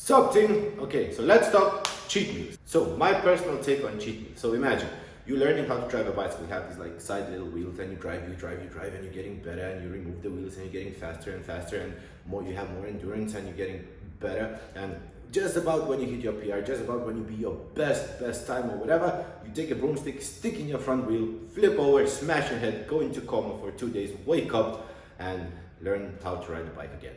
Sup team? Okay, so let's talk cheat meals. So my personal take on cheat meals. So imagine you're learning how to drive a bicycle. You have these like side little wheels, and you drive, and you're getting better, and you remove the wheels, and you're getting faster and faster, and more. You have more endurance, and you're getting better. And just about when you hit your PR, just about when you be your best time or whatever, you take a broomstick, stick in your front wheel, flip over, smash your head, go into coma for 2 days, wake up, and learn how to ride a bike again.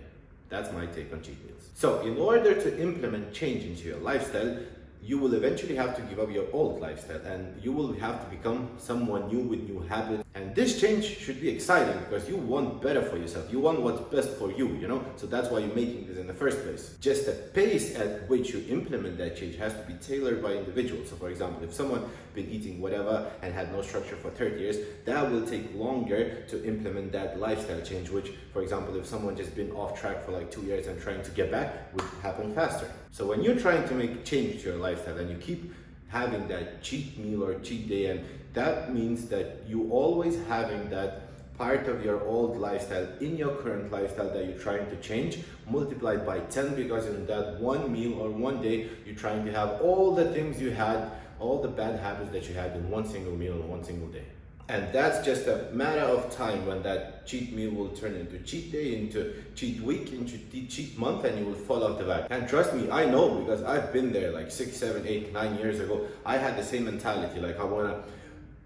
That's my take on cheat meals. So in order to implement change into your lifestyle, you will eventually have to give up your old lifestyle, and you will have to become someone new with new habits. And this change should be exciting because you want better for yourself. You want what's best for you, So that's why you're making this in the first place. Just the pace at which you implement that change has to be tailored by individuals. So for example, if someone been eating whatever and had no structure for 30 years, that will take longer to implement that lifestyle change, which, for example, if someone just been off track for like 2 years and trying to get back, would happen faster. So when you're trying to make change to your lifestyle and you keep having that cheat meal or cheat day, and that means that you always having that part of your old lifestyle in your current lifestyle that you're trying to change, multiplied by 10, because in that one meal or one day, you're trying to have all the things you had, all the bad habits that you had in one single meal in one single day. And that's just a matter of time when that cheat meal will turn into cheat day, into cheat week, into cheat month, and you will fall off the wagon. And trust me, I know, because I've been there like 6, 7, 8, 9 years ago. I had the same mentality, like I'm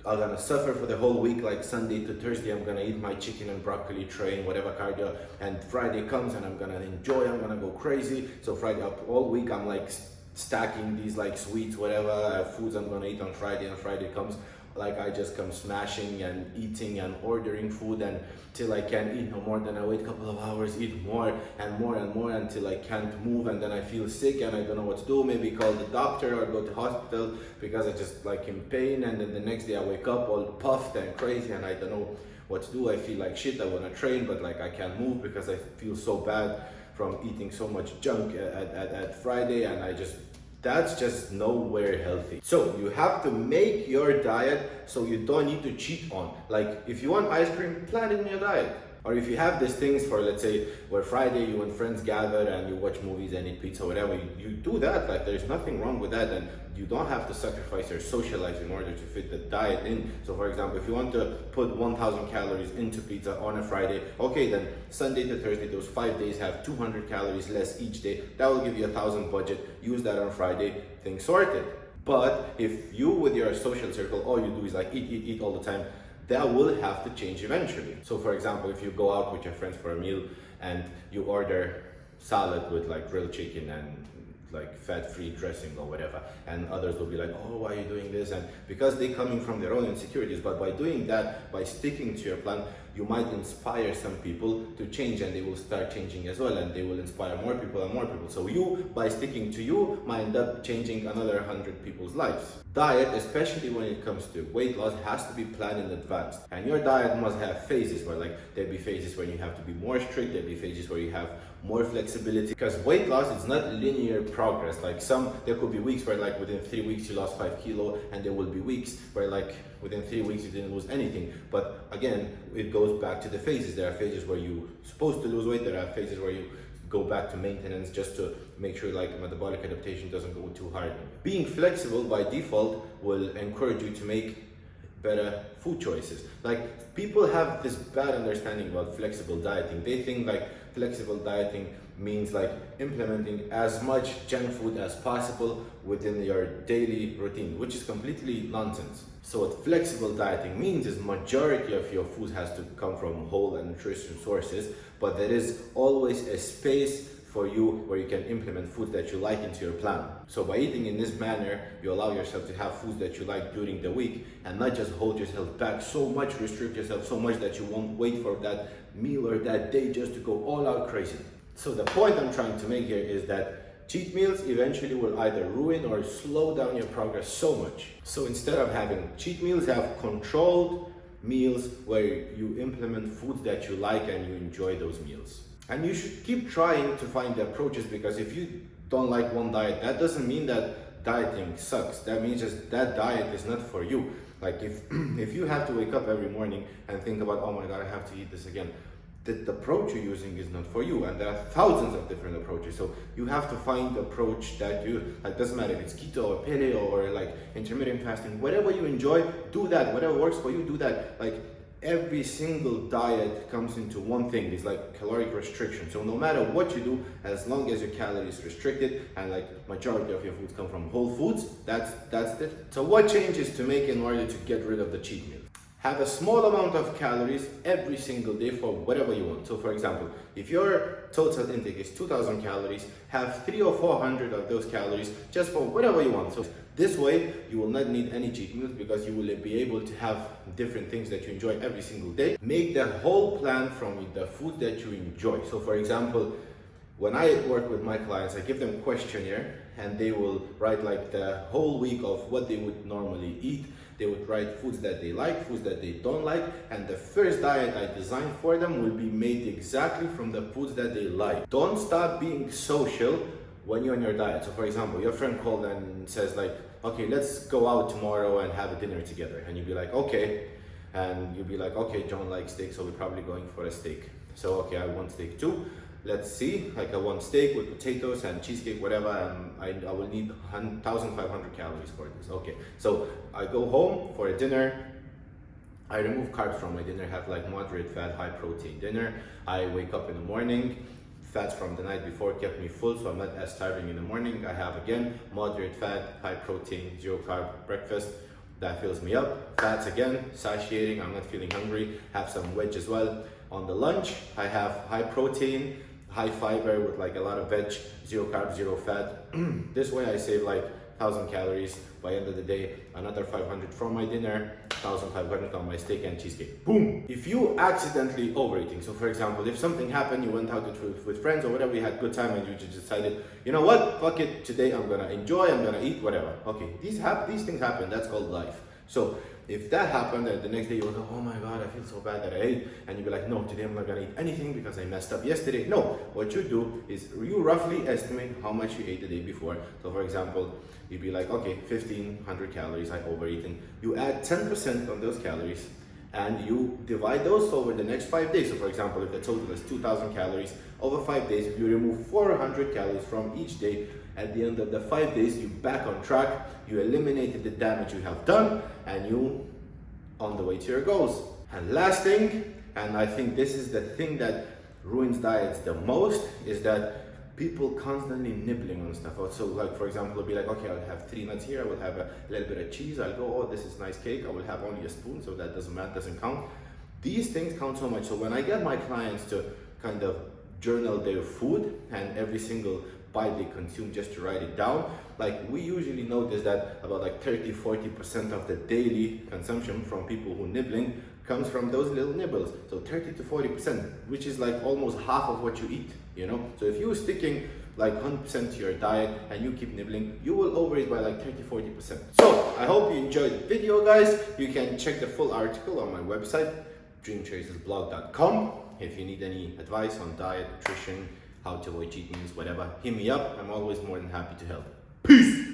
gonna suffer for the whole week, like Sunday to Thursday, I'm gonna eat my chicken and broccoli, train, whatever cardio, and Friday comes and I'm gonna enjoy, I'm gonna go crazy. So Friday up all week, I'm like stacking these like sweets, whatever foods I'm gonna eat on Friday, and Friday comes, like I just come smashing and eating and ordering food until I can't eat no more. Then I wait a couple of hours, eat more and more and more until I can't move, and then I feel sick and I don't know what to do. Maybe call the doctor or go to hospital because I just like in pain, and then the next day I wake up all puffed and crazy and I don't know what to do. I feel like shit, I want to train, but like I can't move because I feel so bad from eating so much junk at Friday, and that's just nowhere healthy. So you have to make your diet so you don't need to cheat on. Like if you want ice cream, plan it in your diet. Or if you have these things for, let's say, where Friday you and friends gather and you watch movies and eat pizza, whatever, you do that. Like there's nothing wrong with that, and you don't have to sacrifice your social life in order to fit the diet in. So for example, if you want to put 1,000 calories into pizza on a Friday, okay, then Sunday to Thursday, those 5 days have 200 calories less each day. That will give you 1,000 budget. Use that on Friday, things sorted. But if you with your social circle, all you do is like eat all the time, that will have to change eventually. So for example, if you go out with your friends for a meal and you order salad with like grilled chicken and like fat-free dressing or whatever, and others will be like, oh, why are you doing this? And because they're coming from their own insecurities, but by doing that, by sticking to your plan, you might inspire some people to change, and they will start changing as well, and they will inspire more people and more people. So you, by sticking to you, might end up changing another 100 people's lives. Diet, especially when it comes to weight loss, has to be planned in advance. And your diet must have phases where there'll be phases where you have to be more strict, there'll be phases where you have more flexibility, because weight loss is not linear progress. Like there could be weeks where like within 3 weeks you lost 5 kilo, and there will be weeks where like within 3 weeks you didn't lose anything. But again, it goes back to the phases. There are phases where you're supposed to lose weight, there are phases where you go back to maintenance just to make sure like metabolic adaptation doesn't go too hard. Being flexible by default will encourage you to make better food choices. Like people have this bad understanding about flexible dieting. They think like flexible dieting means like implementing as much junk food as possible within your daily routine, which is completely nonsense. So what flexible dieting means is majority of your food has to come from whole and nutritious sources, but there is always a space for you where you can implement foods that you like into your plan. So by eating in this manner, you allow yourself to have foods that you like during the week, and not just hold yourself back so much, restrict yourself so much that you won't wait for that meal or that day just to go all out crazy. So the point I'm trying to make here is that cheat meals eventually will either ruin or slow down your progress so much. So instead of having cheat meals, have controlled meals where you implement foods that you like and you enjoy those meals. And you should keep trying to find the approaches, because if you don't like one diet, that doesn't mean that dieting sucks. That means just that diet is not for you. Like if you have to wake up every morning and think about, oh my God, I have to eat this again, the approach you're using is not for you, and there are thousands of different approaches. So you have to find the approach that you like. Doesn't matter if it's keto or paleo or like intermittent fasting, whatever you enjoy, do that. Whatever works for you, do that. Like every single diet comes into one thing, it's like caloric restriction. So no matter what you do, as long as your calories restricted and like majority of your foods come from whole foods, that's it. So what changes to make in order to get rid of the cheat meal? Have a small amount of calories every single day for whatever you want. So for example, if your total intake is 2000 calories, have 300 or 400 of those calories just for whatever you want. So this way, you will not need any cheat meals because you will be able to have different things that you enjoy every single day. Make the whole plan from the food that you enjoy. So for example, when I work with my clients, I give them a questionnaire and they will write like the whole week of what they would normally eat. They would write foods that they like, foods that they don't like, and the first diet I design for them will be made exactly from the foods that they like. Don't stop being social when you're on your diet. So for example, your friend called and says like, okay, let's go out tomorrow and have a dinner together. And you'd be like, okay. And you'd be like, okay, John likes steak, so we're probably going for a steak. So okay, I want steak too. Let's see, like I want steak with potatoes and cheesecake, whatever, and I will need 1,500 calories for this. Okay, so I go home for a dinner. I remove carbs from my dinner, have like moderate fat, high protein dinner. I wake up in the morning, fats from the night before kept me full, so I'm not as starving in the morning. I have again, moderate fat, high protein, zero carb breakfast. That fills me up. Fats again, satiating, I'm not feeling hungry. Have some veg as well. On the lunch, I have high protein, high fiber with like a lot of veg, zero carb, zero fat. This way I save like 1,000 calories by end of the day, another 500 from my dinner, 1,500 on my steak and cheesecake. Boom! If you accidentally overeating, so for example, if something happened, you went out with friends or whatever, you had good time and you just decided, you know what, fuck it, today I'm gonna enjoy, I'm gonna eat, whatever. Okay, these things happen, that's called life. So if that happened, the next day you will go, oh my God, I feel so bad that I ate. And you'll be like, no, today I'm not gonna eat anything because I messed up yesterday. No, what you do is you roughly estimate how much you ate the day before. So for example, you'd be like, okay, 1,500 calories I overeaten. You add 10% on those calories and you divide those over the next 5 days. So for example, if the total is 2,000 calories, over 5 days, if you remove 400 calories from each day, at the end of the 5 days, you're back on track, you eliminated the damage you have done, and you on the way to your goals. And last thing, and I think this is the thing that ruins diets the most, is that people constantly nibbling on stuff. So like, for example, it'll be like, okay, I'll have 3 nuts here, I will have a little bit of cheese, I'll go, oh, this is nice cake, I will have only a spoon, so that doesn't count. These things count so much. So when I get my clients to kind of journal their food and every single bite they consume just to write it down, like we usually notice that about like 30-40% of the daily consumption from people who nibbling comes from those little nibbles. So 30 to 40%, which is like almost half of what you eat, you know? So if you're sticking like 100% to your diet and you keep nibbling, you will overeat by like 30-40%. So I hope you enjoyed the video, guys. You can check the full article on my website, dreamchasersblog.com. If you need any advice on diet, nutrition, how to avoid cheat meals, whatever, hit me up. I'm always more than happy to help. Peace!